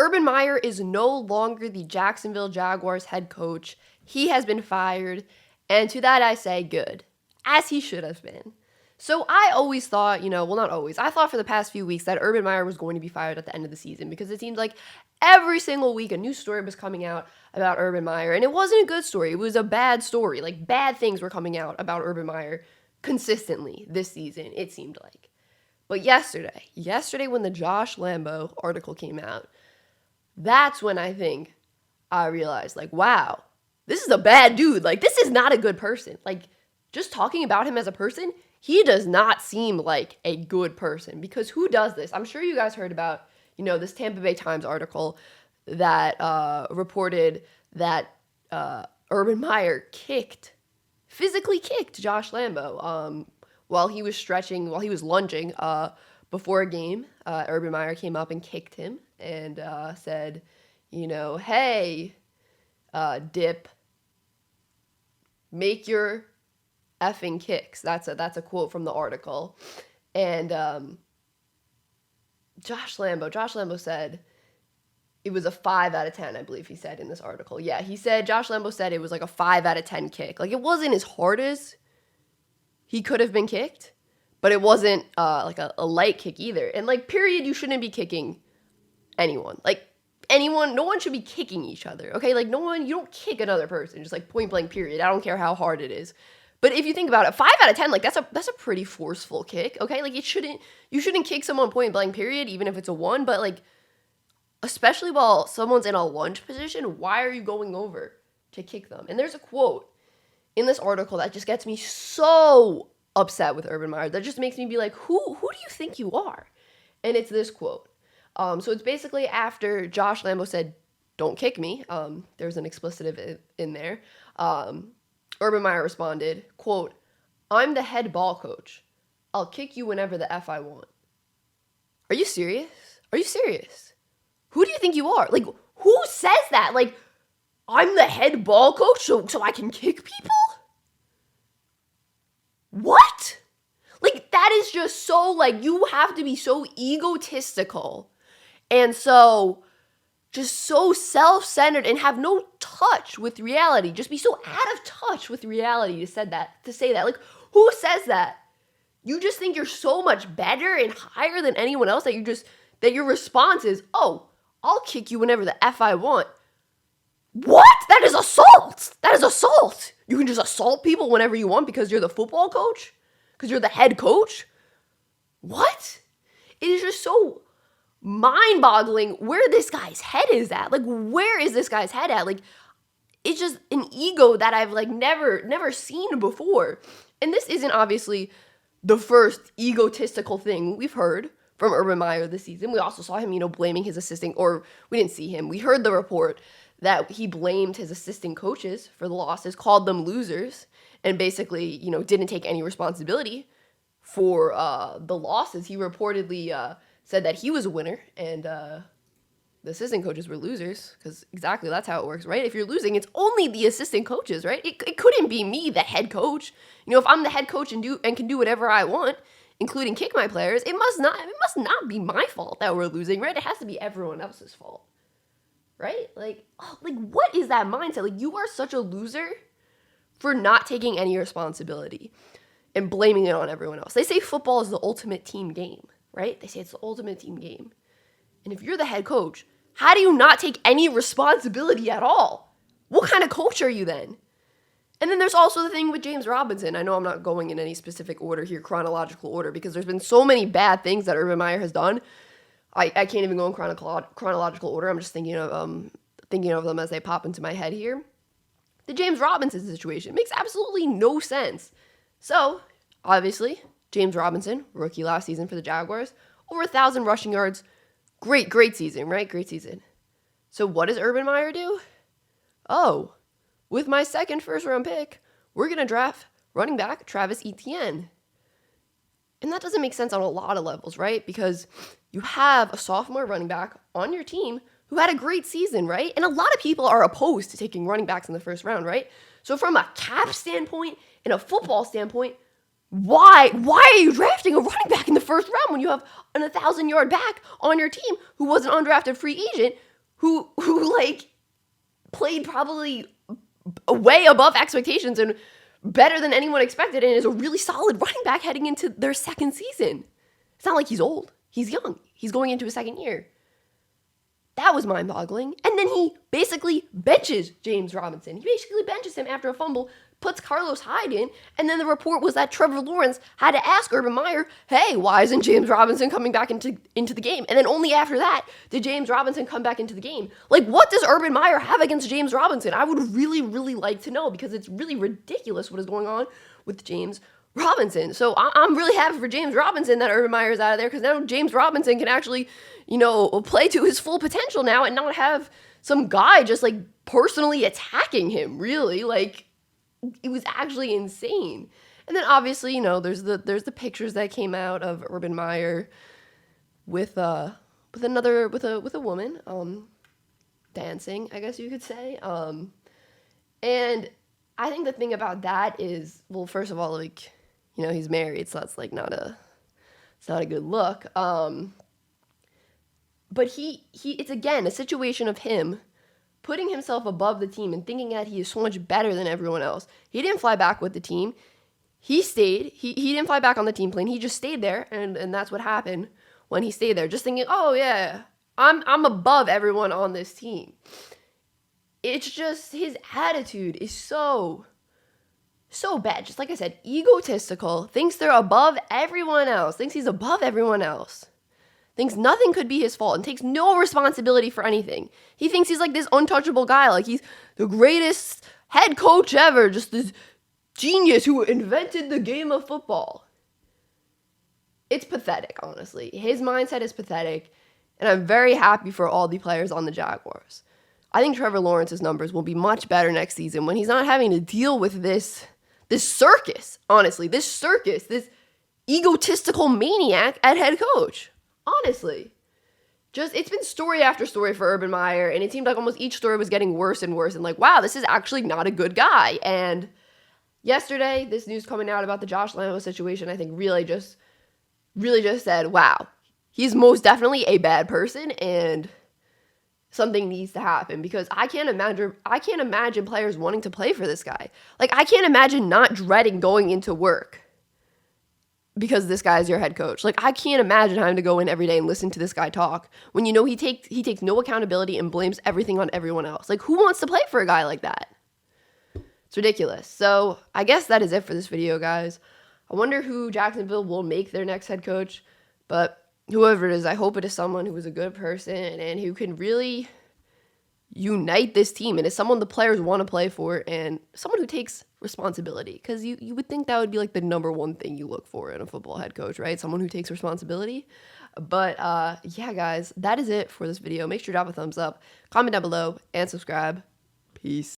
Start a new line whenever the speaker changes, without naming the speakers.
Urban Meyer is no longer the Jacksonville Jaguars head coach. He has been fired, and to that I say good, as he should have been. So I always thought, not always, I thought for the past few weeks that Urban Meyer was going to be fired at the end of the season because it seemed like every single week a new story was coming out about Urban Meyer, and it wasn't a good story. It was a bad story. Like, bad things were coming out about Urban Meyer consistently this season, it seemed like. But yesterday when the Josh Lambo article came out, that's when I think I realized, like, wow, this is a bad dude. Like, this is not a good person. Like, just talking about him as a person, he does not seem like a good person, because who does this? I'm sure you guys heard about, this Tampa Bay Times article that reported that Urban Meyer physically kicked Josh Lambo while he was lunging before a game. Urban Meyer came up and kicked him and said, hey, Dip, make your effing kicks. That's a quote from the article. And Josh Lambo said it was a 5 out of 10, I believe he said in this article. Yeah, Josh Lambo said it was like a 5 out of 10 kick. Like, it wasn't as hard as he could have been kicked, but it wasn't like a light kick either. And, like, period, you shouldn't be kicking anyone. Like, no one should be kicking each other, okay? Like, you don't kick another person, just like point blank period. I don't care how hard it is. But if you think about it, 5 out of 10, like, that's a pretty forceful kick, okay? Like, you shouldn't kick someone point blank period, even if it's a 1, but, like, especially while someone's in a lunge position, why are you going over to kick them? And there's a quote in this article that just gets me so upset with Urban Meyer. That just makes me be like, who do you think you are? And it's this quote. So it's basically after Josh Lambo said, don't kick me. There's an expletive in there. Urban Meyer responded, quote, I'm the head ball coach. I'll kick you whenever the F I want. Are you serious? Who do you think you are? Like, who says that? Like, I'm the head ball coach so I can kick people? What? Like, that is just so, like, you have to be so egotistical and so self-centered and have no touch with reality. Just be so out of touch with reality to say that. Like, who says that? You just think you're so much better and higher than anyone else that your response is, oh, I'll kick you whenever the F I want. What? That is assault. You can just assault people whenever you want because you're the football coach? Because you're the head coach? What? It is just so mind-boggling where this guy's head is at. Like, where is this guy's head at? Like, it's just an ego that I've, like, never seen before. And this isn't obviously the first egotistical thing we've heard from Urban Meyer this season. We also saw him, blaming his assistant, or we didn't see him. We heard the report that he blamed his assistant coaches for the losses, called them losers, and basically, didn't take any responsibility for the losses. He reportedly said that he was a winner and the assistant coaches were losers, because exactly that's how it works, right? If you're losing, it's only the assistant coaches, right? It couldn't be me, the head coach. If I'm the head coach and can do whatever I want, including kick my players, it must not be my fault that we're losing, right? It has to be everyone else's fault, right? Like, what is that mindset? Like, you are such a loser for not taking any responsibility and blaming it on everyone else. They say football is the ultimate team game, right? They say it's the ultimate team game. And if you're the head coach, how do you not take any responsibility at all? What kind of coach are you then? And then there's also the thing with James Robinson. I know I'm not going in any specific order here, chronological order, because there's been so many bad things that Urban Meyer has done. I can't even go in chronological order. I'm just thinking of them as they pop into my head here. The James Robinson situation makes absolutely no sense. So, obviously, James Robinson, rookie last season for the Jaguars, over 1,000 rushing yards. Great season, right? Great season. So what does Urban Meyer do? Oh, with my second first-round pick, we're going to draft running back Travis Etienne. And that doesn't make sense on a lot of levels, right? Because you have a sophomore running back on your team who had a great season, right? And a lot of people are opposed to taking running backs in the first round, right? So from a cap standpoint and a football standpoint, why are you drafting a running back in the first round when you have an 1,000-yard back on your team who was an undrafted free agent who like played probably way above expectations and better than anyone expected, and is a really solid running back heading into their second season. It's not like he's old. He's young. He's going into his second year. That was mind-boggling. And then he basically benches James Robinson. He basically benches him after a fumble, puts Carlos Hyde in, and then the report was that Trevor Lawrence had to ask Urban Meyer, hey, why isn't James Robinson coming back into the game? And then only after that did James Robinson come back into the game. Like, what does Urban Meyer have against James Robinson? I would really, really like to know, because it's really ridiculous what is going on with James Robinson. So I'm really happy for James Robinson that Urban Meyer is out of there, because now James Robinson can actually, play to his full potential now and not have some guy just like personally attacking him, really. Like, it was actually insane. And then obviously, there's the pictures that came out of Urban Meyer with a woman, dancing, I guess you could say. And I think the thing about that is, well, first of all, like, he's married, so that's like it's not a good look. But it's again a situation of him putting himself above the team and thinking that he is so much better than everyone else. He didn't fly back with the team. He stayed. He didn't fly back on the team plane. He just stayed there, and that's what happened when he stayed there. Just thinking, oh yeah, I'm above everyone on this team. It's just his attitude is so bad. Just like I said, egotistical. Thinks they're above everyone else. Thinks he's above everyone else. Thinks nothing could be his fault and takes no responsibility for anything. He thinks he's like this untouchable guy, like he's the greatest head coach ever, just this genius who invented the game of football. It's pathetic, honestly. His mindset is pathetic, and I'm very happy for all the players on the Jaguars. I think Trevor Lawrence's numbers will be much better next season when he's not having to deal with this circus, honestly, this egotistical maniac at head coach. Honestly, it's been story after story for Urban Meyer, and it seemed like almost each story was getting worse and worse, and like, wow, this is actually not a good guy. And yesterday, this news coming out about the Josh Lambo situation, I think really just said, wow, he's most definitely a bad person, and something needs to happen, because I can't imagine players wanting to play for this guy. Like, I can't imagine not dreading going into work because this guy is your head coach. Like, I can't imagine having to go in every day and listen to this guy talk when he takes no accountability and blames everything on everyone else. Like, who wants to play for a guy like that? It's ridiculous. So I guess that is it for this video, guys. I wonder who Jacksonville will make their next head coach, but whoever it is, I hope it is someone who is a good person and who can really unite this team, and is someone the players want to play for, and someone who takes responsibility, because you would think that would be like the number one thing you look for in a football head coach, right? Someone who takes responsibility. But yeah, guys, that is it for this video. Make sure to drop a thumbs up, comment down below, and subscribe. Peace.